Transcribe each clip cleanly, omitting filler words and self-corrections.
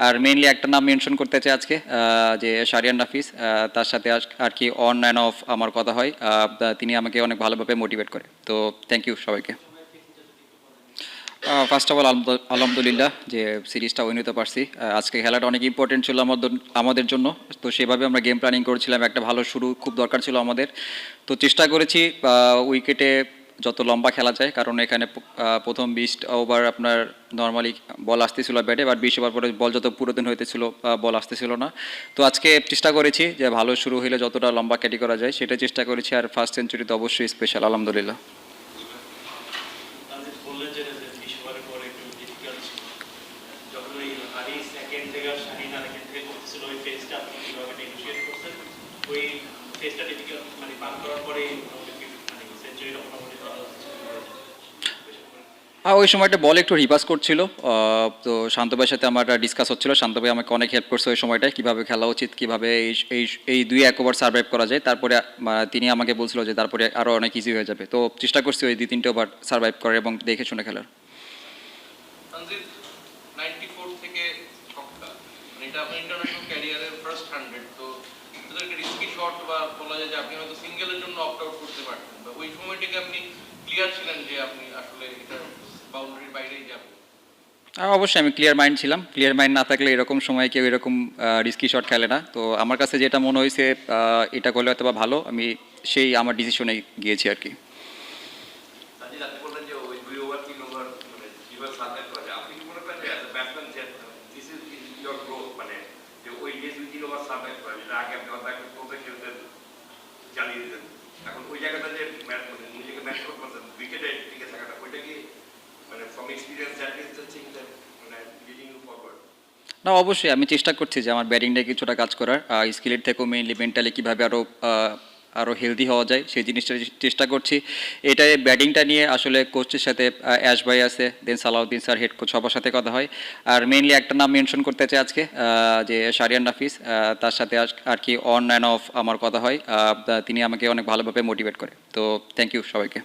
আর mainly একটা নাম mention করতে চাই আজকে, যে শারিয়ান নাফিস, তার সাথে আর কি অন অ্যান্ড অফ আমার কথা হয়। তিনি আমাকে অনেক ভালোভাবে মোটিভেট করে। তো থ্যাংক ইউ সবাইকে। ফার্স্ট অফ অল আলহামদুলিল্লাহ যে সিরিজটা উইন হতে পারছি। আজকে খেলাটা অনেক ইম্পর্টেন্ট ছিল আমাদের জন্য। তো সেভাবে আমরা গেম প্ল্যানিং করেছিলাম, একটা ভালো শুরু খুব দরকার ছিল আমাদের। তো চেষ্টা করেছি উইকেটে যত লম্বা খেলা যায়, কারণ এখানে প্রথম 20 ওভার আপনার নর্মালি বল আসতেছিল ব্যাটে, বাট 20 ওভার পরে বল যত পুরোদিন হইতেছিল বল আসতেছিল না। তো আজকে চেষ্টা করেছি যে ভালো শুরু হলে যতটা লম্বা ক্যাটি করা যায় সেটা চেষ্টা করেছি। আর ফার্স্ট সেঞ্চুরি তো অবশ্যই স্পেশাল, আলহামদুলিল্লাহ। ওই সময়টা বল একটু রিভার্স করছিল। তো শান্ত ভাইয়ের সাথে আমার ডিসকাস হচ্ছিল, শান্ত ভাই আমাকে অনেক হেল্প করছে ওই সময়টায়, কীভাবে খেলা উচিত, কীভাবে এই 2-1 ওভার সার্ভাইভ করা যায়। তারপরে তিনি আমাকে বলছিল যে তারপরে আরও অনেক ইজি হয়ে যাবে। তো চেষ্টা করছি ওই 2-3টে ওভার সার্ভাইভ করার এবং দেখে শুনে খেলার। অবশ্যই আমি ক্লিয়ার মাইন্ড ছিলাম। ক্লিয়ার মাইন্ড না থাকলে এরকম সময় কেউ এরকম রিস্কি শট খেলে না। তো আমার কাছে যেটা মনে হয়েছে এটা করলে হয়তো বা ভালো, আমি সেই আমার ডিসিশনে গিয়েছি আর কি। না, অবশ্যই আমি চেষ্টা করছি যে আমার ব্যাটিংটা কিছুটা কাজ করার, স্কিলের থেকেও মেইনলি মেন্টালি কীভাবে আরও হেলদি হওয়া যায় সেই জিনিসটা চেষ্টা করছি। এটাই ব্যাটিংটা নিয়ে আসলে কোচের সাথে অ্যাশ ভাই আছে, দেন সালাউদ্দিন স্যার, হেড কোচ, সবার সাথে কথা হয়। আর মেইনলি একটা নাম মেনশন করতে চাই আজকে, যে শারিয়ান নাফিস, তার সাথে আর কি অন অ্যান্ড অফ আমার কথা হয়। তিনি আমাকে অনেক ভালোভাবে মোটিভেট করে। তো থ্যাংক ইউ সবাইকে।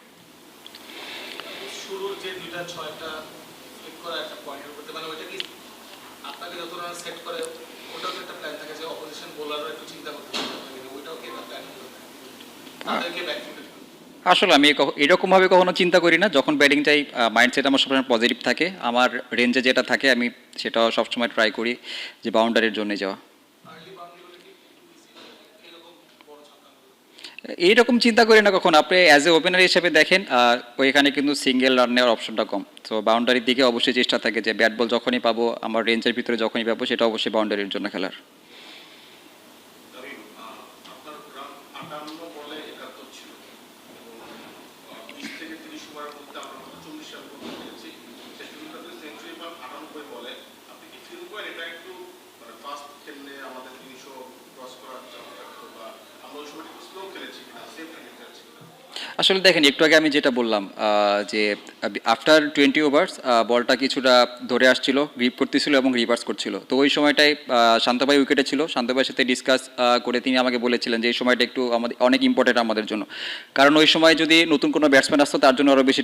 আসলে আমি এরকমভাবে কখনো চিন্তা করি না। যখন ব্যাটিংটাই মাইন্ডসেট আমার সবসময় পজিটিভ থাকে, আমার রেঞ্জে যেটা থাকে আমি সেটা সবসময় ট্রাই করি যে বাউন্ডারির জন্য যাওয়া। এইরকম চিন্তা করি না কখন। আপনি অ্যাজ এ ওপেনার হিসেবে দেখেন, ওইখানে কিন্তু সিঙ্গেল রান নেওয়ার অপশনটা কম। তো বাউন্ডারির দিকে অবশ্যই চেষ্টা থাকে যে ব্যাট বল যখনই পাবো, আমার রেঞ্জের ভিতরে যখনই পাবো, সেটা অবশ্যই বাউন্ডারির জন্য খেলার। আসলে দেখেন, একটু আগে আমি যেটা বললাম যে আফটার 20 ওভার্স বলটা কিছুটা ধরে আসছিল, গ্রিপ করতেছিল এবং রিভার্স করছিল। তো ওই সময়টায় শান্ত ভাই উইকেটে ছিল। শান্ত ভাইয়ের সাথে ডিসকাস করে তিনি আমাকে বলেছিলেন যে এই সময়টা একটু আমাদের অনেক ইম্পর্টেন্ট আমাদের জন্য, কারণ ওই সময় যদি নতুন কোনো ব্যাটসম্যান আসতো তার জন্য আরও বেশি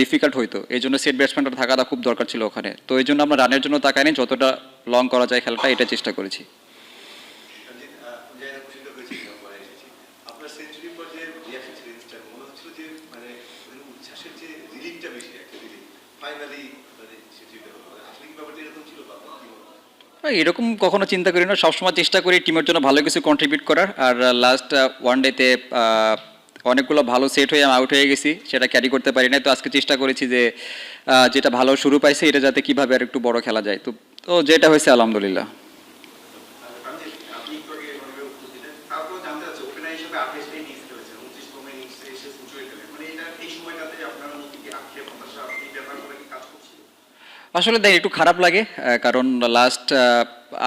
ডিফিকাল্ট হইতো। এই জন্য সেট ব্যাটসম্যানটা থাকাটা খুব দরকার ছিল ওখানে। তো এই জন্য আমরা রানের জন্য তাকাইনি, যতটা লং করা যায় খেলাটা এটা চেষ্টা করেছি। এরকম কখনো চিন্তা করি না, সবসময় চেষ্টা করি টিমের জন্য ভালো কিছু কন্ট্রিবিউট করার। আর লাস্ট ওয়ান ডেতে অনেকগুলো ভালো সেট হয়ে আমি আউট হয়ে গেছি, সেটা ক্যারি করতে পারি না। তো আজকে চেষ্টা করেছি যে যেটা ভালো শুরু পাইছে এটা যাতে কীভাবে আর একটু বড় খেলা যায়। তো তো যেটা হয়েছে আলহামদুলিল্লাহ। আসলে দেখ একটু খারাপ লাগে, কারণ লাস্ট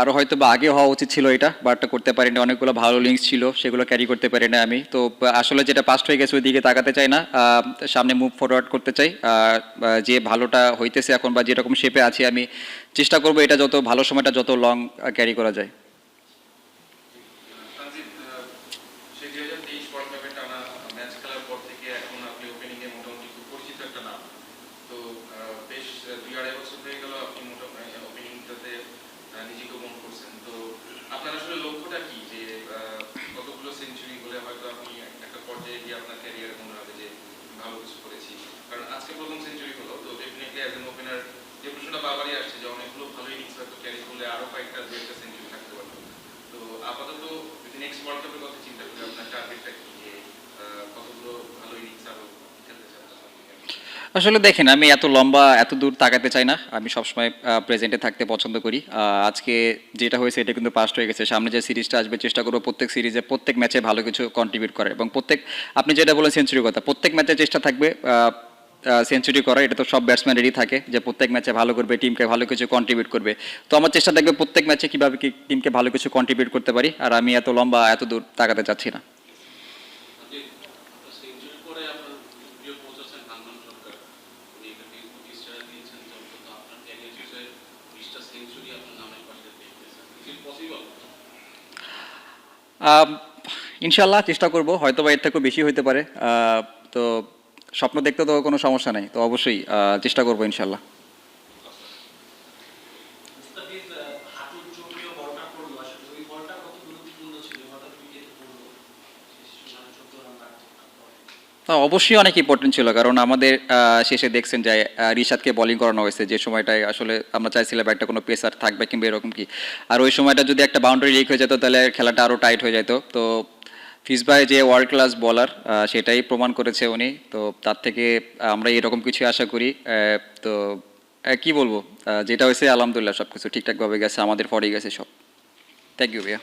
আরও হয়তো বা আগে হওয়া উচিত ছিল এটা, বাট করতে পারিনি। অনেকগুলো ভালো লিঙ্কস ছিল, সেগুলো ক্যারি করতে পারি না আমি। তো আসলে যেটা পাস্ট হয়ে গেছে ওইদিকে তাকাতে চাই না, সামনে মুভ ফরওয়ার্ড করতে চাই। যে ভালোটা হইতেছে এখন বা যেরকম শেপে আছি আমি চেষ্টা করবো এটা যত ভালো সময়টা যত লং ক্যারি করা যায়। বারবারই আসছে যে অনেকগুলো ভালো ইনিংস হয়তো ক্যারি করলে আরো কয়েকটা দু একটা সেঞ্চুরি থাকতে পারতো। তো আপাতত যদি নেক্সট ওয়ার্ল্ড কাপের কথা চিন্তা করি আপনার টার্গেটটা কি, যে কতগুলো ভালো ইনিংস আরো খেলতে চান? আসলে দেখেন, আমি এত লম্বা এত দূর তাকাতে চাই না, আমি সবসময় প্রেজেন্টে থাকতে পছন্দ করি। আজকে যেটা হয়েছে এটা কিন্তু পাস্ট হয়ে গেছে, সামনে যে সিরিজটা আসবে চেষ্টা করবো প্রত্যেক সিরিজে প্রত্যেক ম্যাচে ভালো কিছু কন্ট্রিবিউট করে, এবং প্রত্যেক, আপনি যেটা বলেন সেঞ্চুরির কথা, প্রত্যেক ম্যাচে চেষ্টা থাকবে সেঞ্চুরি করা। এটা তো সব ব্যাটসম্যান রেডি থাকে যে প্রত্যেক ম্যাচে ভালো করবে, টিমকে ভালো কিছু কন্ট্রিবিউট করবে। তো আমার চেষ্টা থাকবে প্রত্যেক ম্যাচে কীভাবে কি টিমকে ভালো কিছু কন্ট্রিবিউট করতে পারি, আর আমি এত লম্বা এত দূর তাকাতে চাচ্ছি না। আপনি আপনার সেঞ্চুরি করে আপনার প্রিয় কোচ আছেন হান্নান সরকার, উনি একটা ফেসবুক স্ট্যাটাস দিয়েছেন যে অন্তত আপনার ক্যারিয়ার শেষে 20টা সেঞ্চুরি আপনার নামের পাশে দেখতেছেন। Is possible? আম, ইনশাল্লাহ চেষ্টা করব, হয়তো বা এর থেকেও বেশি হতে পারে। তো স্বপ্ন দেখতে তো কোনো সমস্যা নেই, তো অবশ্যই চেষ্টা করবো ইনশাল্লাহ। মুস্তাফিজ হাঁটুর চোটেও বলটা করলো, আসলে ওই বলটা কত গুরুত্বপূর্ণ ছিল, হঠাৎ উইকেটে পড়লো, শেষ 14 রান রাখতে পারে। অবশ্যই অনেক ইম্পর্টেন্ট ছিল, কারণ আমাদের শেষে দেখছেন যে রিশাদকে বোলিং করানো হয়েছে, যে সময়টায় আসলে আমরা চাইছিলাম একটা কোনো পেসার থাকবে কিংবা এরকম কি, আর ওই সময়টা যদি একটা বাউন্ডারি লিক হয়ে যেত তাহলে খেলাটা আরও টাইট হয়ে যেত। তো ফিজ ভাই যে ওয়ার্ল্ড ক্লাস বলার, সেটাই প্রমাণ করেছে উনি, তো তার থেকে আমরা এরকম কিছু আশা করি। তো কি বলবো, যেটা হয়েছে আলহামদুলিল্লাহ সব কিছু ঠিকঠাকভাবে গেছে, আমাদের ফরেই গেছে সব। থ্যাংক ইউ ভাইয়া।